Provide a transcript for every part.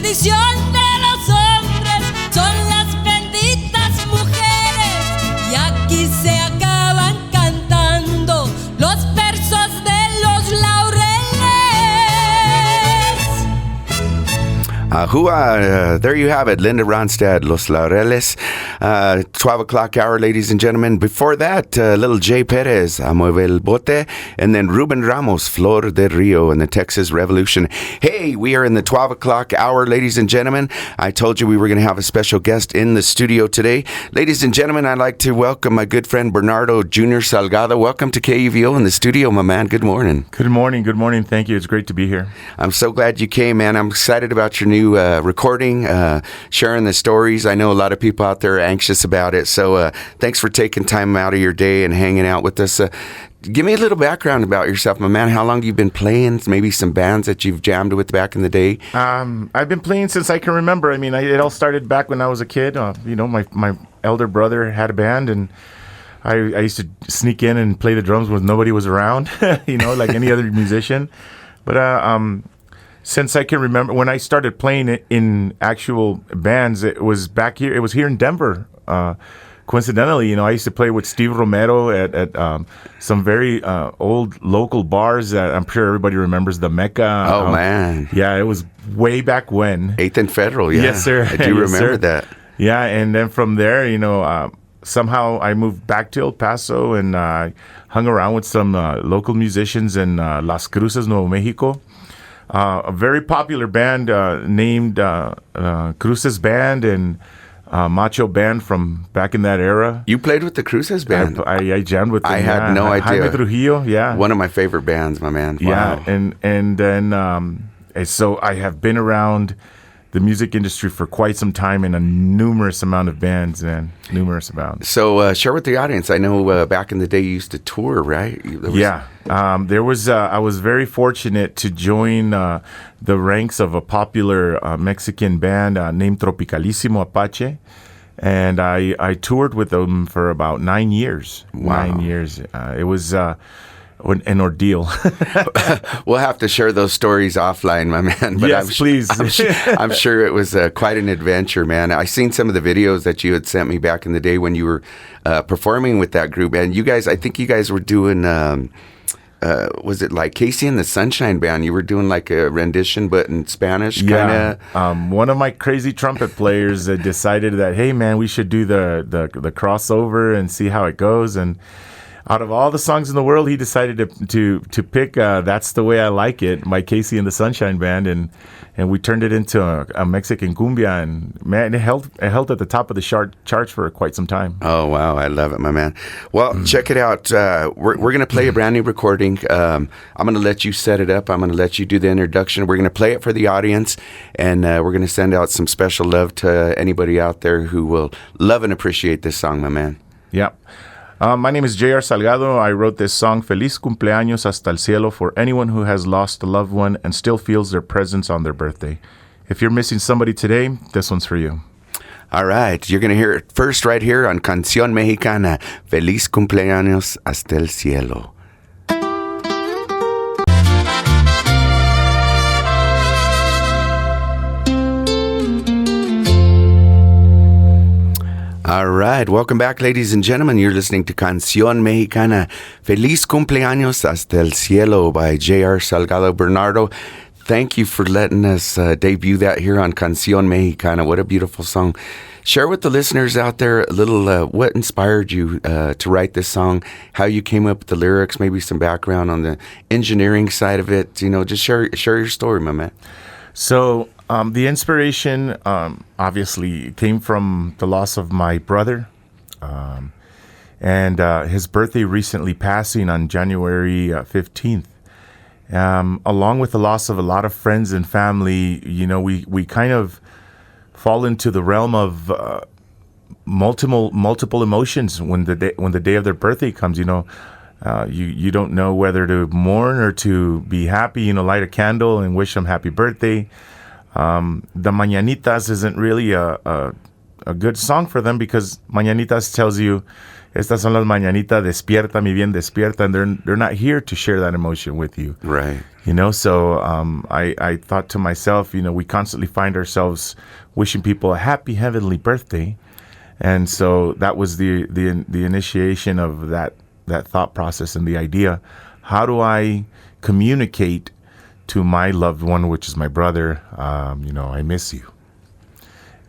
perdición de los hombres son las benditas mujeres. Y aquí se acaban cantando los versos de los laureles. There you have it, Linda Ronstadt, Los Laureles. 12 o'clock hour, ladies and gentlemen. Before that, little Jay Perez, Mueve el Bote, and then Ruben Ramos, Flor de Rio, and the Texas Revolution. Hey, we are in the 12 o'clock hour, ladies and gentlemen. I told you we were going to have a special guest in the studio today. Ladies and gentlemen, I'd like to welcome my good friend Bernardo Jr. Salgado. Welcome to KUVO in the studio, my man. Good morning. Good morning. Good morning. Thank you. It's great to be here. I'm so glad you came, man. I'm excited about your new recording, sharing the stories. I know a lot of people out there are anxious about it. So thanks for taking time out of your day and hanging out with us. Give me a little background about yourself, my man. How long have you been playing? Maybe some bands that you've jammed with back in the day? I've been playing since I can remember. I mean, it all started back when I was a kid. My elder brother had a band, and I used to sneak in and play the drums when nobody was around, like any other musician. But since I can remember, when I started playing it in actual bands, it was back here. It was here in Denver. Coincidentally, I used to play with Steve Romero at some very old local bars that I'm sure everybody remembers, the Mecca. Oh, man. Yeah, it was way back when. 8th and Federal, yeah. Yes, sir. I do remember that. Yeah, and then from there, somehow I moved back to El Paso and hung around with some local musicians in Las Cruces, Nuevo Mexico. A very popular band named Cruces Band and Macho Band from back in that era. You played with the Cruces Band? I jammed with them. I had no idea. Jaime Trujillo, yeah. One of my favorite bands, my man. Wow. Yeah, and then so I have been around the music industry for quite some time in a numerous amount of bands, man. Numerous amounts. So share with the audience. I know back in the day you used to tour, right? I was very fortunate to join the ranks of a popular Mexican band named Tropicalissimo Apache. And I toured with them for about 9 years. Wow. 9 years. It was an ordeal. We'll have to share those stories offline, my man. But yes, please. I'm sure it was quite an adventure, man. I seen some of the videos that you had sent me back in the day when you were performing with that group. And I think you guys were doing, was it like Casey and the Sunshine Band? You were doing like a rendition, but in Spanish, kind of. One of my crazy trumpet players decided that, hey, man, we should do the crossover and see how it goes. And out of all the songs in the world, he decided to pick That's the Way I Like It by Casey and the Sunshine Band, and we turned it into a Mexican cumbia, and man, it held at the top of the charts for quite some time. Oh, wow. I love it, my man. Well, check it out. We're going to play a brand new recording. I'm going to let you set it up. I'm going to let you do the introduction. We're going to play it for the audience, and we're going to send out some special love to anybody out there who will love and appreciate this song, my man. Yeah. My name is JR Salgado. I wrote this song, Feliz Cumpleaños, Hasta, Cielo, for anyone who has lost a loved one and still feels their presence on their birthday. If you're missing somebody today, this one's for you. All right. You're going to hear it first right here on Canción Mexicana, Feliz Cumpleaños, Hasta el Cielo. All right. Welcome back, ladies and gentlemen. You're listening to Canción Mexicana, Feliz Cumpleaños Hasta el Cielo by JR Salgado. Bernardo, thank you for letting us debut that here on Canción Mexicana. What a beautiful song. Share with the listeners out there a little what inspired you to write this song, how you came up with the lyrics, maybe some background on the engineering side of it. Just share your story, my man. So the inspiration obviously came from the loss of my brother and his birthday recently passing on January 15th. Along with the loss of a lot of friends and family, we kind of fall into the realm of multiple emotions when the day of their birthday comes. You don't know whether to mourn or to be happy. Light a candle and wish them happy birthday. The Mañanitas isn't really a good song for them because Mañanitas tells you, estas son las mañanitas, despierta, mi bien, despierta, and they're not here to share that emotion with you. Right. You know, so I thought to myself, you know, we constantly find ourselves wishing people a happy heavenly birthday. And so that was the initiation of that thought process and the idea. How do I communicate to my loved one, which is my brother, you know, I miss you.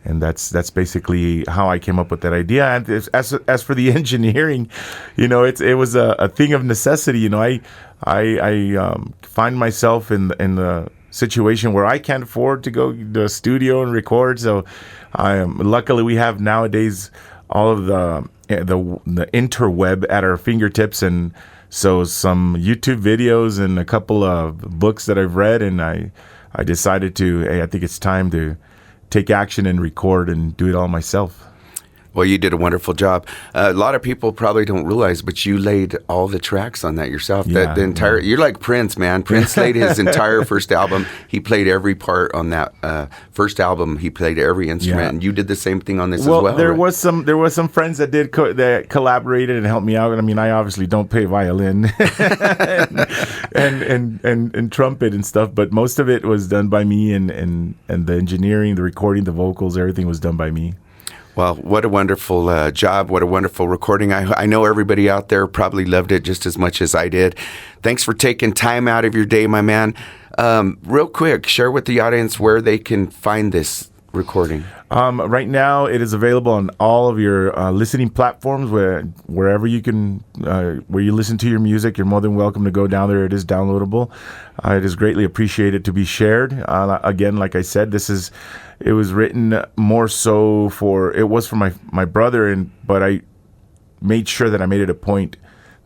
And that's basically how I came up with that idea. And as for the engineering, you know, it was a thing of necessity. You know, I find myself in the situation where I can't afford to go to a studio and record. So luckily we have nowadays all of the interweb at our fingertips, and so some YouTube videos and a couple of books that I've read, and I decided I think it's time to take action and record and do it all myself. Well, you did a wonderful job. A lot of people probably don't realize, but you laid all the tracks on that yourself. Yeah, You're like Prince, man. Prince laid his entire first album. He played every part on that first album. He played every instrument, and you did the same thing on this as well. There was some friends that did that collaborated and helped me out. I mean, I obviously don't play violin and trumpet and stuff, but most of it was done by me, and the engineering, the recording, the vocals, everything was done by me. Well, what a wonderful job. What a wonderful recording. I know everybody out there probably loved it just as much as I did. Thanks for taking time out of your day, my man. Real quick, share with the audience where they can find this recording. Right now, it is available on all of your listening platforms, wherever you can, where you listen to your music. You're more than welcome to go down there. It is downloadable. It is greatly appreciated to be shared. Again, like I said, it was written more so for my brother, but I made sure that I made it a point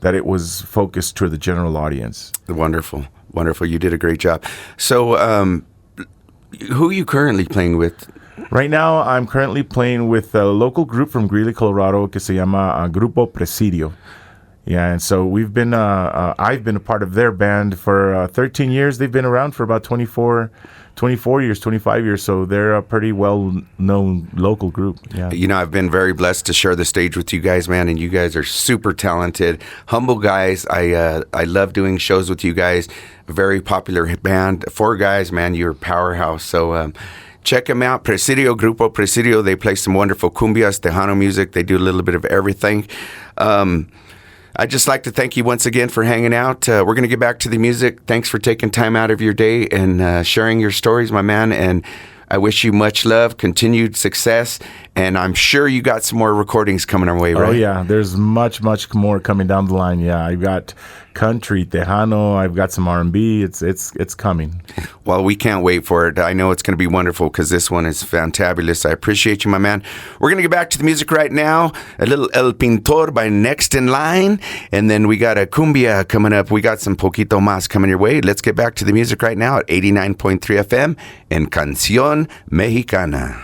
that it was focused to the general audience. Wonderful. Wonderful. You did a great job. So, who are you currently playing with? Right now, I'm currently playing with a local group from Greeley, Colorado, que se llama Grupo Presidio. Yeah, and so I've been a part of their band for 13 years. They've been around for about 25 years, so they're a pretty well-known local group. Yeah. You know, I've been very blessed to share the stage with you guys, man, and you guys are super talented, humble guys. I love doing shows with you guys. A very popular band. 4 guys, man, you're a powerhouse. So check them out, Presidio, Grupo Presidio. They play some wonderful cumbias, Tejano music. They do a little bit of everything. I'd just like to thank you once again for hanging out. We're going to get back to the music. Thanks for taking time out of your day and sharing your stories, my man. And I wish you much love, continued success, and I'm sure you got some more recordings coming our way, right? Oh, yeah. There's much, much more coming down the line. Yeah, I've got country, Tejano. I've got some R&B. It's coming. Well, we can't wait for it. I know it's going to be wonderful because this one is fantabulous. I appreciate you, my man. We're going to get back to the music right now. A little El Pintor by Next in Line, and then we got a cumbia coming up. We got some Poquito Más coming your way. Let's get back to the music right now at 89.3 FM and Canción Mexicana.